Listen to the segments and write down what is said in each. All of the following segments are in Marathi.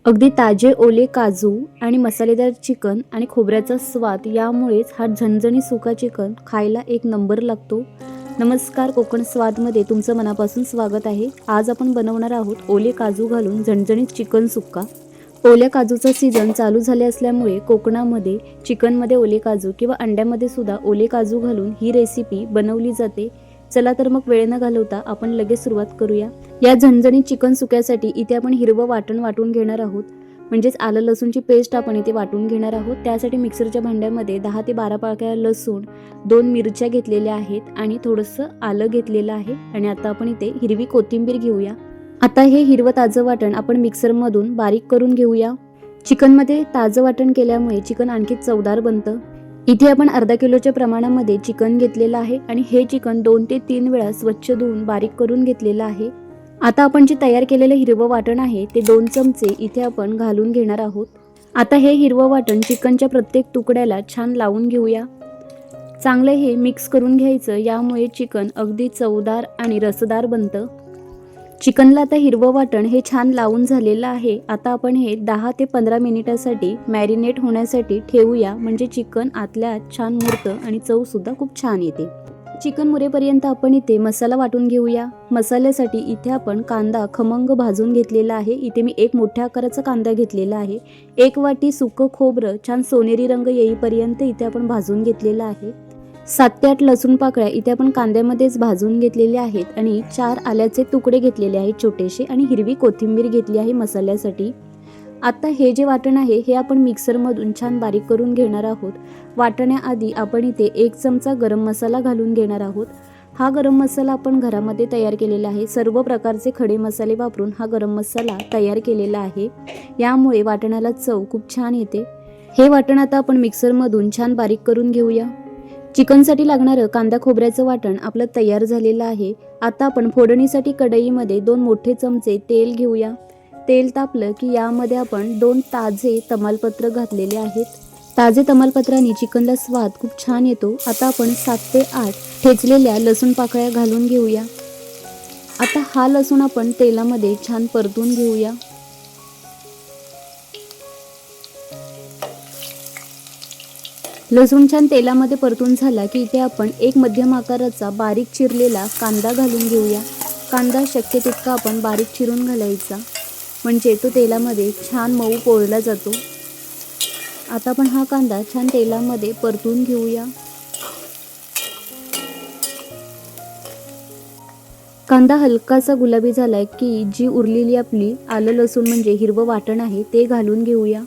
अगदी ताजे ओले काजू आणि मसालेदार चिकन आणि खोबऱ्याचा स्वाद यामुळेच हा झणझणीत सुका चिकन खायला एक नंबर लागतो। नमस्कार, कोकण स्वादमध्ये तुमचं मनापासून स्वागत आहे। आज आपण बनवणार आहोत ओले काजू घालून झणझणीत चिकन सुक्का। ओल्या काजूचा सीझन चालू झाले असल्यामुळे कोकणामध्ये चिकनमध्ये ओले काजू किंवा अंड्यामध्ये सुद्धा ओले काजू घालून ही रेसिपी बनवली जाते। चला तर मग वेळ न घालवता आपण लगेच सुरुवात करूया। या झणझणीत चिकन सुक्यासाठी इथे आपण हिरवं वाटण वाटून घेणार आहोत, म्हणजेच आलं लसूणची पेस्ट आपण इथे वाटून घेणार आहोत। त्यासाठी मिक्सरच्या भांड्यामध्ये 10 ते 12 पाकळ्या लसूण, 2 मिरच्या घेतलेल्या आहेत आणि थोडंसं आलं घेतलेलं आहे आणि आता आपण इथे हिरवी कोथिंबीर घेऊया। आता हे हिरवं ताजं वाटण आपण मिक्सरमधून बारीक करून घेऊया। चिकनमध्ये ताजं वाटण केल्यामुळे चिकन आणखी चवदार बनतं। इथे आपण अर्धा किलोच्या प्रमाणामध्ये चिकन घेतलेलं आहे आणि हे चिकन 2 ते 3 वेळा स्वच्छ धुवून बारीक करून घेतलेलं आहे। आता आपण जे तयार केलेलं हिरवं वाटण आहे ते 2 चमचे इथे आपण घालून घेणार आहोत। आता हे हिरवं वाटण चिकनच्या प्रत्येक तुकड्याला छान लावून घेऊया। चांगलं हे मिक्स करून घ्यायचं, यामुळे चिकन अगदी चवदार आणि रसदार बनतं। चिकनला आता हिरवं वाटण हे छान लावून झालेलं आहे। आता आपण हे 10 ते 15 मिनिटासाठी मॅरिनेट होण्यासाठी ठेवूया, म्हणजे चिकन आतल्या आत छान मुरतं आणि चव सुद्धा खूप छान येते। चिकन मुरेपर्यंत आपण इथे मसाला वाटून घेऊया। मसाल्यासाठी इथे आपण कांदा खमंग भाजून घेतलेला आहे। इथे मी एक मोठ्या आकाराचा कांदा घेतलेला आहे। 1 वाटी सुकं खोबरं छान सोनेरी रंग येईपर्यंत इथे आपण भाजून घेतलेलं आहे। 7 ते 8 लसूण पाकळ्या इथे आपण कांद्यामध्येच भाजून घेतलेले आहेत आणि 4 आल्याचे तुकडे घेतलेले आहेत छोटेसे, आणि हिरवी कोथिंबीर घेतली आहे मसाल्यासाठी। आता हे जे वाटण आहे हे आपण मिक्सरमधून छान बारीक करून घेणार आहोत। वाटण्याआधी आपण इथे 1 चमचा गरम मसाला घालून घेणार आहोत। हा गरम मसाला आपण घरामध्ये तयार केलेला आहे। सर्व प्रकारचे खडे मसाले वापरून हा गरम मसाला तयार केलेला आहे, यामुळे वाटणाला चव खूप छान येते। हे वाटण आता आपण मिक्सरमधून छान बारीक करून घेऊया। चिकनसाठी लागणारं कांदा खोबऱ्याचं वाटण आपलं तयार झालेलं आहे। आता आपण फोडणीसाठी कढईमध्ये 2 मोठे चमचे तेल घेऊया। तेल तापलं की यामध्ये आपण 2 ताजे तमालपत्र घातलेले आहेत। ताजे तमालपत्राने चिकनला स्वाद खूप छान येतो। आता आपण 7 ते 8 ठेचलेल्या लसूण पाकळ्या घालून घेऊया। आता हा लसूण आपण तेलामध्ये छान परतून घेऊया। लसूण छान तेलामध्ये परतून झाला की इथे आपण एक मध्यम आकाराचा बारीक चिरलेला कांदा घालून घेऊया। कांदा शक्य तितका आपण बारीक चिरून घालायचा, म्हणजे तो तेलामध्ये छान मऊ पोळला जातो। आता आपण हा कांदा छान तेलामध्ये परतून घेऊया। कांदा हलकासा गुलाबी झालाय की जी उरलेली आपली आलं लसूण म्हणजे हिरवं वाटण आहे ते घालून घेऊया।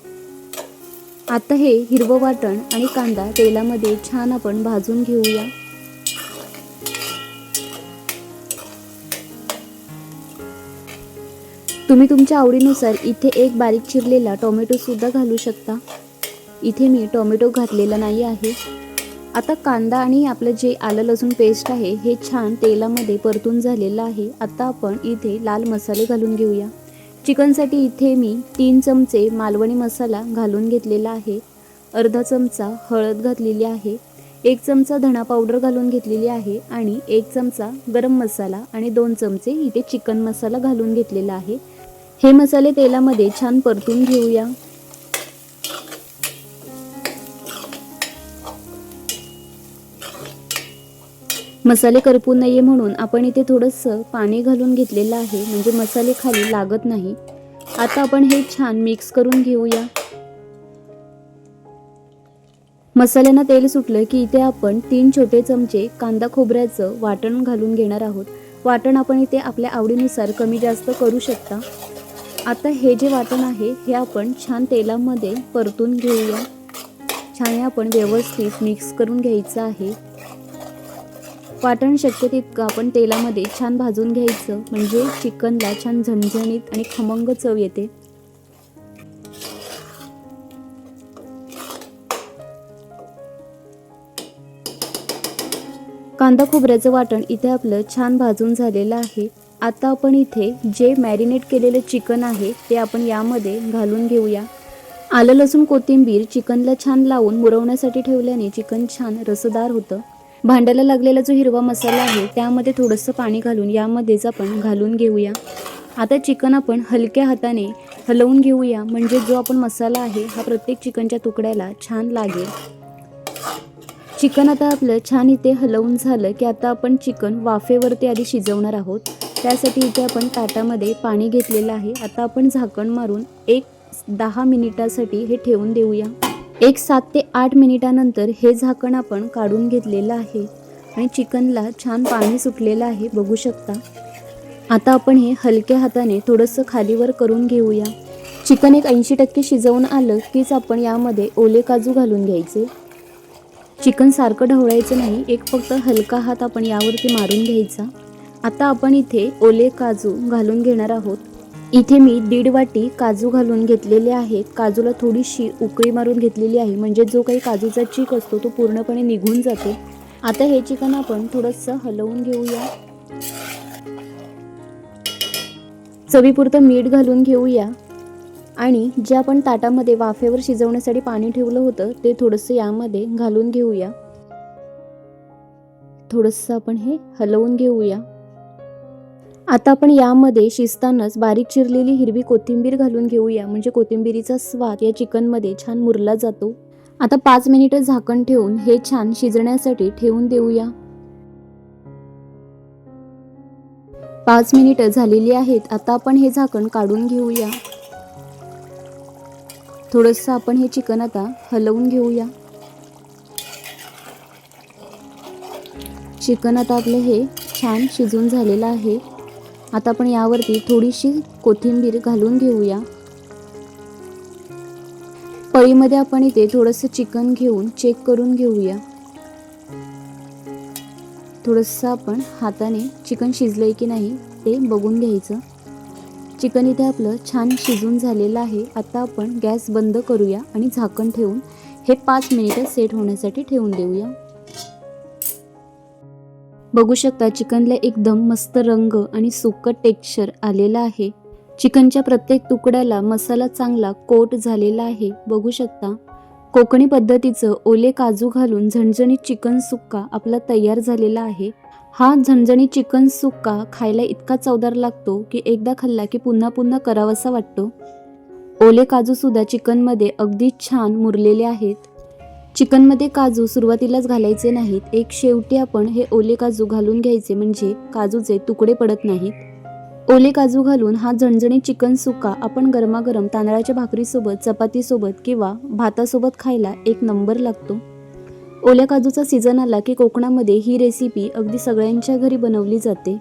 आता हे हिरवं वाटण आणि कांदा तेलामध्ये छान आपण भाजून घेऊया। तुम्ही तुमच्या आवडीनुसार इथे एक बारीक चिरलेला टोमॅटो सुद्धा घालू शकता। इथे मी टोमॅटो घातलेला नाही आहे। आता कांदा आणि आपलं जे आलं लसूण पेस्ट आहे हे छान तेलामध्ये परतून झालेलं आहे। आता आपण इथे लाल मसाले घालून घेऊया। चिकनसाठी इथे मी 3 चमचे मालवणी मसाला घालून घेतलेला आहे। अर्धा चमचा हळद घातलेली आहे। 1 चमचा धना पावडर घालून घेतलेली आहे आणि 1 चमचा गरम मसाला आणि 2 चमचे इथे चिकन मसाला घालून घेतलेला आहे। हे मसाले तेलामध्ये छान परतून घेऊया। मसाले करपू नये म्हणून आपण इथे थोडंसं पाणी घालून घेतलेलं आहे, म्हणजे मसाले खाली लागत नाही। आता आपण हे छान मिक्स करून घेऊया। मसाल्यांना तेल सुटलं की इथे आपण 3 छोटे चमचे कांदा खोबऱ्याचं वाटण घालून घेणार आहोत। वाटण आपण इथे आपल्या आवडीनुसार कमी जास्त करू शकता। आता हे जे वाटण आहे हे आपण छान तेलामध्ये परतून घेऊया। छान हे आपण व्यवस्थित मिक्स करून घ्यायचं आहे। वाटण शक्य तितकं आपण तेलामध्ये छान भाजून घ्यायचं, म्हणजे चिकनला छान झणझणीत आणि खमंग चव येते। कांदा खोबऱ्याचं वाटण इथे आपलं छान भाजून झालेलं आहे। आता आपण इथे जे मॅरिनेट केलेलं चिकन आहे ते आपण यामध्ये घालून घेऊया। आलं लसूण कोथिंबीर चिकनला छान लावून मुरवण्यासाठी ठेवल्याने चिकन छान रसदार होतं। भांड्याला लागलेला जो हिरवा मसाला आहे त्यामध्ये थोडंसं पाणी घालून यामध्येच आपण घालून घेऊया। आता चिकन आपण हलक्या हाताने हलवून घेऊया, म्हणजे जो आपण मसाला आहे हा प्रत्येक चिकनच्या तुकड्याला छान लागेल. चिकन आता आपलं छान इथे हलवून झालं की आता आपण चिकन वाफेवरती आधी शिजवणार आहोत. त्यासाठी इथे आपण ताटामध्ये पाणी घेतलेलं आहे. आता आपण झाकण मारून 10 मिनिटासाठी हे ठेवून देऊया. 7 ते 8 मिनिटानंतर हे झाकण आपण काढून घेतलेलं आहे आणि चिकनला छान पाणी सुटलेलं आहे, बघू शकता. आता आपण हे हलक्या हाताने थोडंसं खालीवर करून घेऊया. चिकन 80% शिजवून आलं कीच आपण यामध्ये ओले काजू घालून घ्यायचे. चिकन सारखं ढवळायचं नाही, एक फक्त हलका हात आपण यावरती मारून घ्यायचा. आता आपण इथे ओले काजू घालून घेणार आहोत. इथे मी 1.5 वाटी काजू घालून घेतलेले आहेत. काजूला थोडीशी उकळी मारून घेतलेली आहे, म्हणजे जो काही काजूचा चीक असतो तो पूर्णपणे निघून जातो. आता हे चिकन आपण थोडंसं हलवून घेऊया. चवीपुरतं मीठ घालून घेऊया आणि जे आपण ताटामध्ये वाफेवर शिजवण्यासाठी पाणी ठेवलं होतं ते थोडंसं यामध्ये घालून घेऊया. थोडंसं आपण हे हलवून घेऊया. आता आपण यामध्ये शिजतानाच बारीक चिरलेली हिरवी कोथिंबीर घालून घेऊया, म्हणजे कोथिंबीरीचा स्वाद या चिकनमध्ये छान मुरला जातो. आता 5 मिनिटं झाकण ठेवून हे छान शिजण्यासाठी ठेवून देऊया. 5 मिनिटं झालेली आहेत. आता आपण हे झाकण काढून घेऊया. थोडंसं आपण हे चिकन आता हलवून घेऊया. चिकन आता आपलं हे छान शिजून झालेलं आहे. आता आपण यावरती थोडीशी कोथिंबीर घालून घेऊया. पळीमध्ये आपण इथे थोडंसं चिकन घेऊन चेक करून घेऊया. थोडंसं आपण हाताने चिकन शिजलंय की नाही ते बघून घ्यायचं. चिकन इथे आपलं छान शिजून झालेलं आहे. आता आपण गॅस बंद करूया आणि झाकण ठेवून हे 5 मिनिटं सेट होण्यासाठी ठेवून देऊया. बघू शकता चिकनला एकदम मस्त रंग आणि सुक्कट टेक्स्चर आलेलं आहे. चिकनच्या प्रत्येक तुकड्याला मसाला चांगला कोट झालेला आहे, बघू शकता. कोकणी पद्धतीचं ओले काजू घालून झणझणीत चिकन सुक्का आपला तयार झालेला आहे. हा झणझणीत चिकन सुक्का खायला इतका चवदार लागतो की एकदा खाल्ला की पुन्हा पुन्हा करावासा वाटतो. ओले काजू सुद्धा चिकनमध्ये अगदी छान मुरलेले आहेत. चिकनमध्ये काजू सुरुवातीलाच घालायचे नाहीत, एक शेवटी आपण हे ओले काजू घालून घ्यायचे, म्हणजे काजूचे तुकडे पडत नाहीत. ओले काजू घालून हा झणझणीत चिकन सुक्का आपण गरमागरम तांदळाच्या भाकरीसोबत, चपातीसोबत किंवा भातासोबत खायला एक नंबर लागतो. ओल्या काजूचा सीझन आला की कोकणामध्ये ही रेसिपी अगदी सगळ्यांच्या घरी बनवली जाते.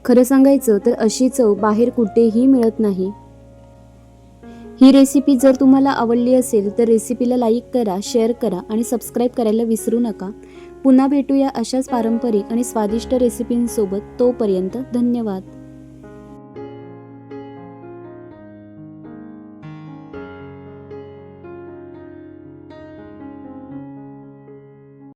खरं सांगायचं तर अशी चव बाहेर कुठेही मिळत नाही. ही रेसिपी जर तुम्हाला आवडली असेल तर रेसिपीला लाईक करा, शेअर करा आणि सबस्क्राईब करायला विसरू नका. पुन्हा भेटूया अशाच पारंपरिक आणि स्वादिष्ट रेसिपींसोबत. तोपर्यंत धन्यवाद.